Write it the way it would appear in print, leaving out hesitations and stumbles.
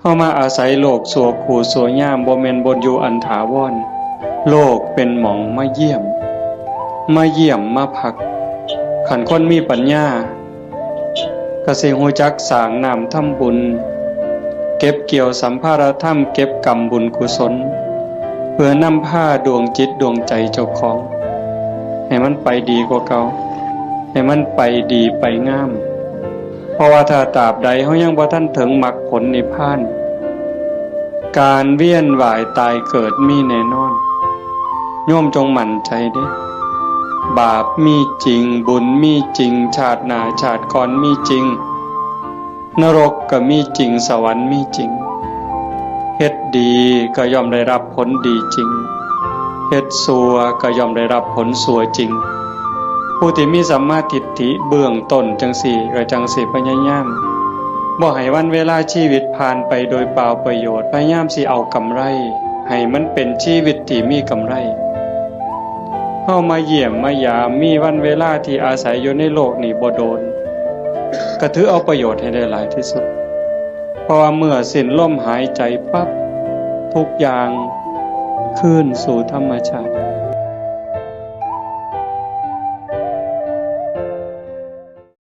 เฮามาอาศัยโลกสัวขู่สัวยามบ่แม่นบนอยู่อันถาวรโลกเป็นหม่องมาเยี่ยมมาพักขันคนมีปัญญาก็สิฮู้จักสร้างน้ำทำบุญเก็บเกี่ยวสัมภารธรรมเก็บกรรมบุญกุศลเพื่อนำพาดวงจิตดวงใจเจ้าของให้มันไปดีกว่าเก่าให้มันไปดีไปงามเพราะว่าถ้าตราบใดเฮายังบ่ทันถึงมรรคผลนิพพานการเวียนว่ายตายเกิดมีแน่นอนโยมจงมั่นใจเด้บาปมีจริงบุญมีจริงชาติหน้าชาติก่อนมีจริงนรกก็มีจริงสวรรค์มีจริงเฮ็ดดีก็ย่อมได้รับผลดีจริงเฮ็ดชั่วก็ย่อมได้รับผลชั่วจริงผู้ที่มีสัมมาทิฏฐิเบื้องต้นจังสี่ก็จังสิพยายามบ่ให้วันเวลาชีวิตผ่านไปโดยเปล่าประโยชน์พยายามสิเอากำไรให้มันเป็นชีวิตที่มีกำไรเฮามาเยี่ยมมายามมีวันเวลาที่อาศัยอยู่ในโลกนี้บ่โดนก็ถือเอาประโยชน์ให้ได้หลายที่สุดเพราะว่าเมื่อสิ้นลมหายใจปั๊บทุกอย่างคืนสู่ธรรมชาติ